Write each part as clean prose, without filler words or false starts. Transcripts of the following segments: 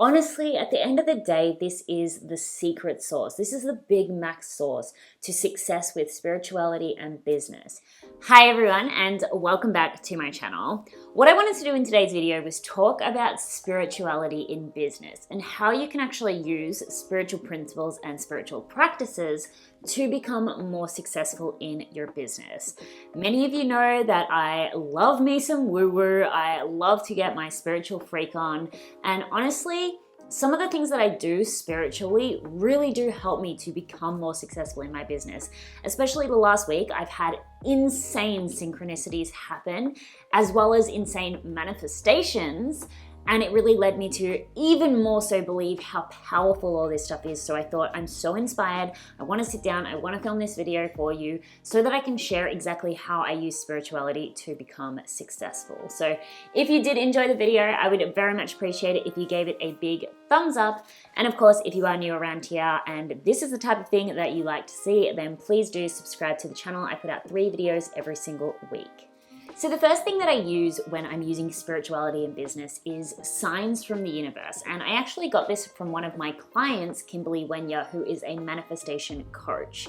Honestly, at the end of the day, this is the secret sauce. This is the Big Mac sauce to success with spirituality and business. Hi everyone, and welcome back to my channel. What I wanted to do in today's video was talk about spirituality in business and how you can actually use spiritual principles and spiritual practices to become more successful in your business. Many of you know that I love me some woo-woo. I love to get my spiritual freak on, and honestly, some of the things that I do spiritually really do help me to become more successful in my business. Especially the last week, I've had insane synchronicities happen, as well as insane manifestations. And it really led me to even more so believe how powerful all this stuff is. So I thought, I'm so inspired. I want to sit down. I want to film this video for you so that I can share exactly how I use spirituality to become successful. So if you did enjoy the video, I would very much appreciate it if you gave it a big thumbs up. And of course, if you are new around here and this is the type of thing that you like to see, then please do subscribe to the channel. I put out 3 videos every single week. So the first thing that I use when I'm using spirituality in business is signs from the universe. And I actually got this from one of my clients, Kimberly Wenya, who is a manifestation coach.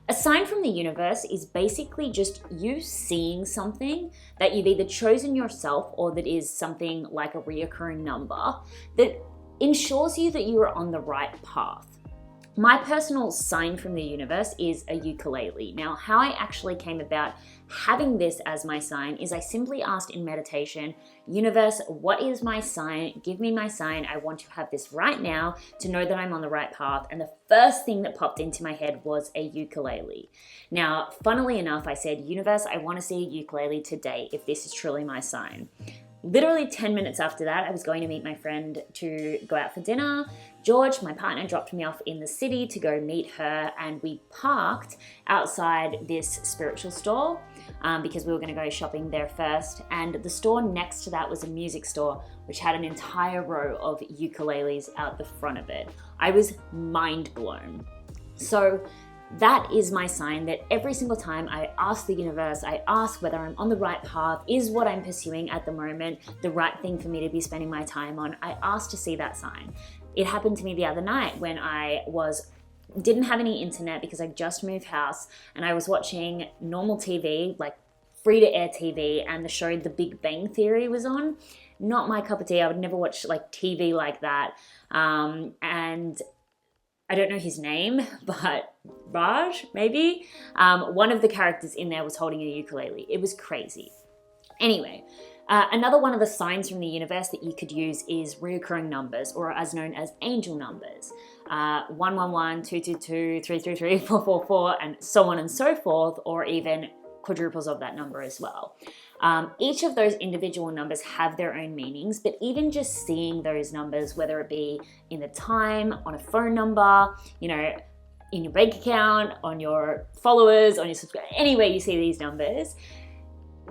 A sign from the universe is basically just you seeing something that you've either chosen yourself or that is something like a reoccurring number that ensures you that you are on the right path. My personal sign from the universe is a ukulele. Now, how I actually came about having this as my sign is I simply asked in meditation, universe, what is my sign? Give me my sign. I want to have this right now to know that I'm on the right path. And the first thing that popped into my head was a ukulele. Now, funnily enough, I said, universe, I want to see a ukulele today if this is truly my sign. Literally 10 minutes after that, I was going to meet my friend to go out for dinner. George, my partner, dropped me off in the city to go meet her, and we parked outside this spiritual store because we were going to go shopping there first. And the store next to that was a music store, which had an entire row of ukuleles out the front of it. I was mind blown. So that is my sign that every single time I ask the universe, I ask whether I'm on the right path, is what I'm pursuing at the moment the right thing for me to be spending my time on, I ask to see that sign. It happened to me the other night when I didn't have any internet because I just moved house, and I was watching normal TV, like free-to-air TV, and the show The Big Bang Theory was on. Not my cup of tea. I would never watch like TV like that. And I don't know his name, but Raj, maybe? One of the characters in there was holding a ukulele. It was crazy. Anyway, another one of the signs from the universe that you could use is reoccurring numbers, or as known as angel numbers. 111, 222, 333, 444, and so on and so forth, or even quadruples of that number as well. Each of those individual numbers have their own meanings, but even just seeing those numbers, whether it be in the time, on a phone number, in your bank account, on your followers, on your subscribers, anywhere you see these numbers,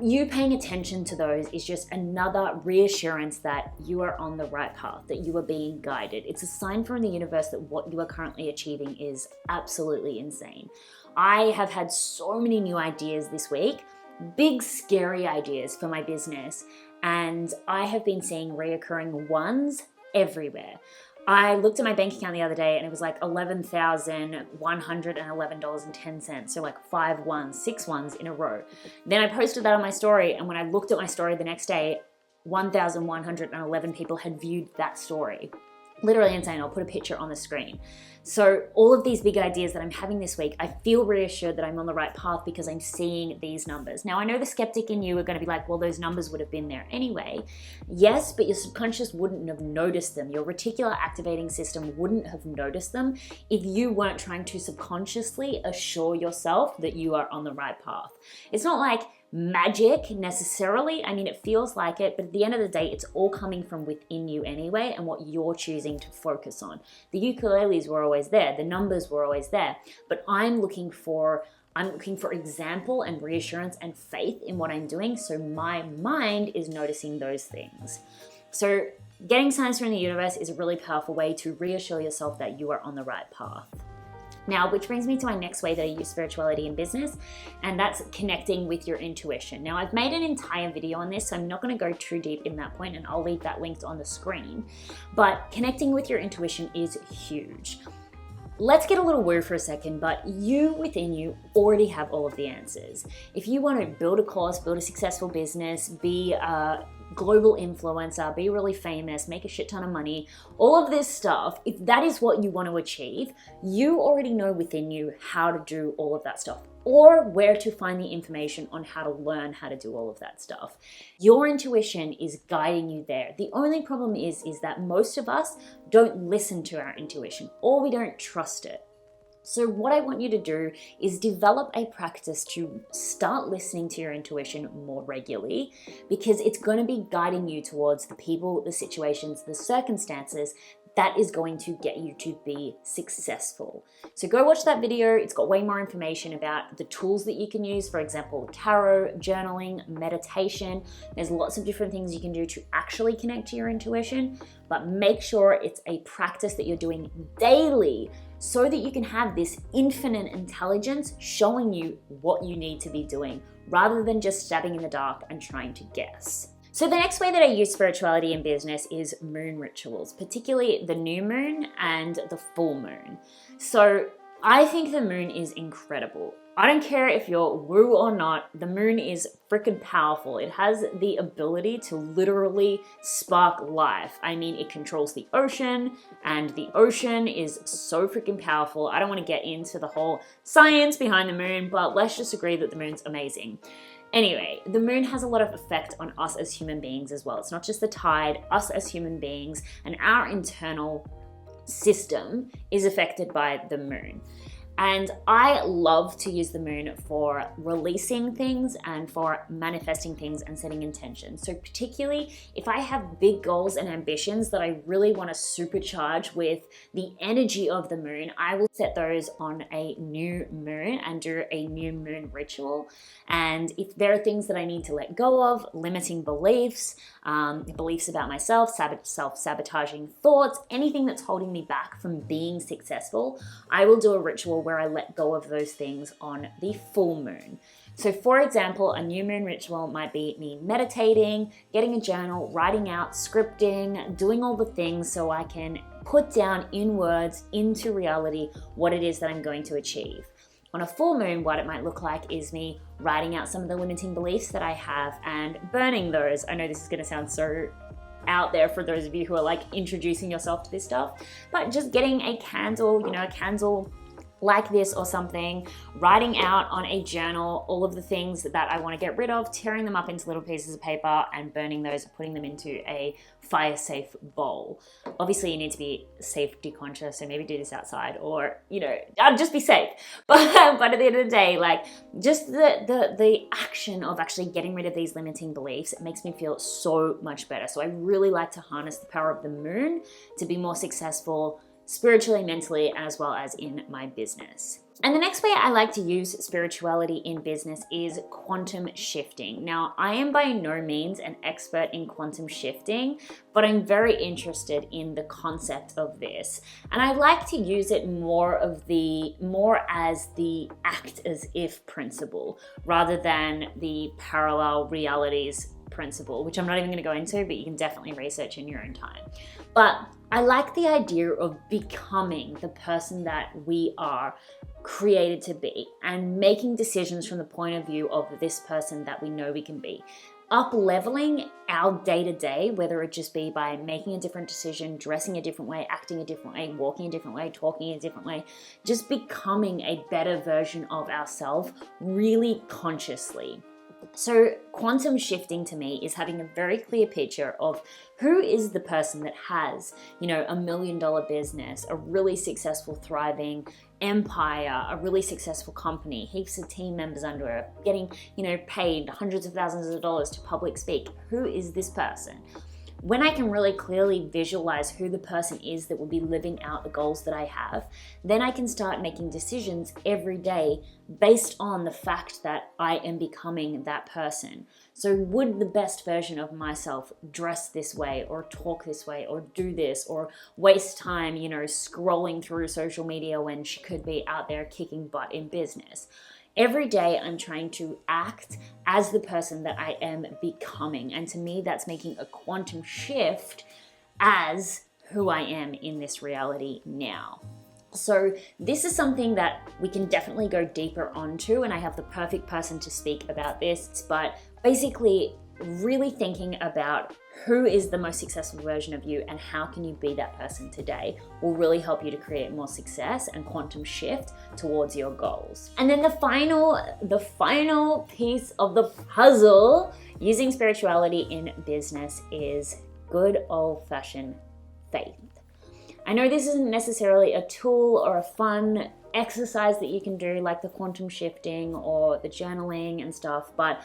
you paying attention to those is just another reassurance that you are on the right path, that you are being guided. It's a sign from the universe that what you are currently achieving is absolutely insane. I have had so many new ideas this week, big scary ideas for my business, and I have been seeing reoccurring ones everywhere. I looked at my bank account the other day and it was like $11,111.10. So like 5 ones, 6 ones in a row. Then I posted that on my story, and when I looked at my story the next day, 1,111 people had viewed that story. Literally insane. I'll put a picture on the screen. So all of these big ideas that I'm having this week, I feel reassured that I'm on the right path because I'm seeing these numbers. Now, I know the skeptic in you are going to be like, well, those numbers would have been there anyway. Yes, but your subconscious wouldn't have noticed them. Your reticular activating system wouldn't have noticed them if you weren't trying to subconsciously assure yourself that you are on the right path. It's not like magic necessarily. I mean, it feels like it, but at the end of the day, it's all coming from within you anyway, and what you're choosing to focus on. The ukuleles were always there, the numbers were always there, but I'm looking for example and reassurance and faith in what I'm doing, so my mind is noticing those things. So getting signs from the universe is a really powerful way to reassure yourself that you are on the right path. Now, which brings me to my next way that I use spirituality in business, and that's connecting with your intuition. Now, I've made an entire video on this, so I'm not going to go too deep in that point, and I'll leave that linked on the screen. But connecting with your intuition is huge. Let's get a little woo for a second, but you within you already have all of the answers. If you want to build a course, build a successful business, be a global influencer, be really famous, make a shit ton of money, all of this stuff, if that is what you want to achieve, you already know within you how to do all of that stuff, or where to find the information on how to learn how to do all of that stuff. Your intuition is guiding you there. The only problem is that most of us don't listen to our intuition, or we don't trust it. So what I want you to do is develop a practice to start listening to your intuition more regularly, because it's going to be guiding you towards the people, the situations, the circumstances that is going to get you to be successful. So go watch that video. It's got way more information about the tools that you can use. For example, tarot, journaling, meditation. There's lots of different things you can do to actually connect to your intuition, but make sure it's a practice that you're doing daily so that you can have this infinite intelligence showing you what you need to be doing rather than just stabbing in the dark and trying to guess. So the next way that I use spirituality in business is moon rituals, particularly the new moon and the full moon. So I think the moon is incredible. I don't care if you're woo or not, the moon is freaking powerful. It has the ability to literally spark life. I mean, it controls the ocean, and the ocean is so freaking powerful. I don't want to get into the whole science behind the moon, but let's just agree that the moon's amazing. Anyway, the moon has a lot of effect on us as human beings as well. It's not just the tide, us as human beings, and our internal system is affected by the moon. And I love to use the moon for releasing things and for manifesting things and setting intentions. So particularly if I have big goals and ambitions that I really want to supercharge with the energy of the moon, I will set those on a new moon and do a new moon ritual. And if there are things that I need to let go of, limiting beliefs, beliefs about myself, self-sabotaging thoughts, anything that's holding me back from being successful, I will do a ritual where I let go of those things on the full moon. So for example, a new moon ritual might be me meditating, getting a journal, writing out, scripting, doing all the things so I can put down in words, into reality, what it is that I'm going to achieve. On a full moon, what it might look like is me writing out some of the limiting beliefs that I have and burning those. I know this is going to sound so out there for those of you who are like introducing yourself to this stuff, but just getting a candle, a candle like this or something, writing out on a journal all of the things that I want to get rid of, tearing them up into little pieces of paper and burning those, putting them into a fire-safe bowl. Obviously, you need to be safety conscious, so maybe do this outside or, just be safe. But at the end of the day, like just the action of actually getting rid of these limiting beliefs, it makes me feel so much better. So I really like to harness the power of the moon to be more successful spiritually, mentally, as well as in my business. And the next way I like to use spirituality in business is quantum shifting. Now, I am by no means an expert in quantum shifting, but I'm very interested in the concept of this. And I like to use it more as the act as if principle, rather than the parallel realities principle, which I'm not even going to go into, but you can definitely research in your own time. But I like the idea of becoming the person that we are created to be and making decisions from the point of view of this person that we know we can be. Up-leveling our day-to-day, whether it just be by making a different decision, dressing a different way, acting a different way, walking a different way, talking a different way, just becoming a better version of ourselves really consciously. So quantum shifting to me is having a very clear picture of who is the person that has, $1 million business, a really successful, thriving empire, a really successful company, heaps of team members under it, getting, paid hundreds of thousands of dollars to public speak. Who is this person? When I can really clearly visualize who the person is that will be living out the goals that I have, then I can start making decisions every day based on the fact that I am becoming that person. So would the best version of myself dress this way, or talk this way, or do this, or waste time, scrolling through social media when she could be out there kicking butt in business? Every day I'm trying to act as the person that I am becoming. And to me, that's making a quantum shift as who I am in this reality now. So this is something that we can definitely go deeper onto, and I have the perfect person to speak about this. But basically, really thinking about who is the most successful version of you and how can you be that person today will really help you to create more success and quantum shift towards your goals. And then the final piece of the puzzle using spirituality in business is good old-fashioned faith. I know this isn't necessarily a tool or a fun exercise that you can do like the quantum shifting or the journaling and stuff, but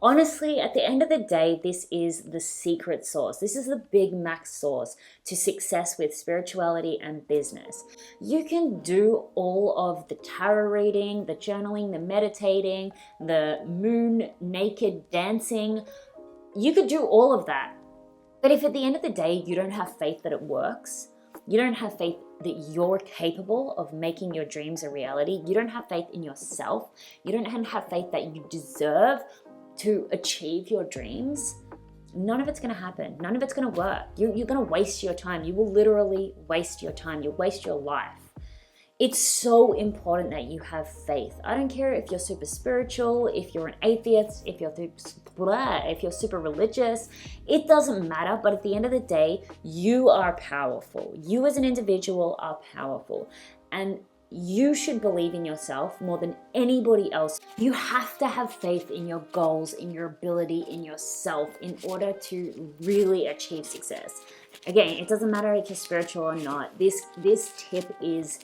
honestly, at the end of the day, this is the secret sauce. This is the Big Mac sauce to success with spirituality and business. You can do all of the tarot reading, the journaling, the meditating, the moon naked dancing. You could do all of that. But if at the end of the day, you don't have faith that it works, you don't have faith that you're capable of making your dreams a reality, you don't have faith in yourself, you don't have faith that you deserve to achieve your dreams, none of it's going to happen. None of it's going to work. You're going to waste your time. You will literally waste your time. You'll waste your life. It's so important that you have faith. I don't care if you're super spiritual, if you're an atheist, if you're super religious, it doesn't matter. But at the end of the day, you are powerful. You as an individual are powerful. And you should believe in yourself more than anybody else. You have to have faith in your goals, in your ability, in yourself in order to really achieve success. Again, it doesn't matter if you're spiritual or not. This tip is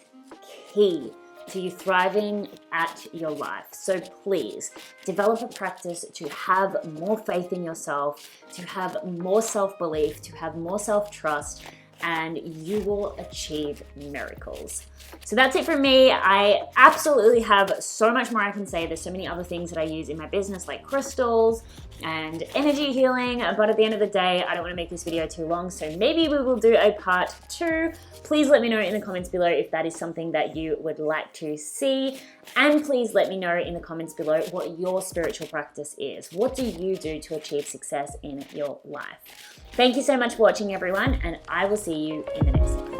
key to you thriving at your life. So please develop a practice to have more faith in yourself, to have more self-belief, to have more self-trust, and you will achieve miracles. So that's it for me. I absolutely have so much more I can say. There's so many other things that I use in my business, like crystals and energy healing, but at the end of the day, I don't want to make this video too long, so maybe we will do a part 2. Please let me know in the comments below if that is something that you would like to see, and please let me know in the comments below what your spiritual practice is. What do you do to achieve success in your life? Thank you so much for watching, everyone, and I will see you in the next one.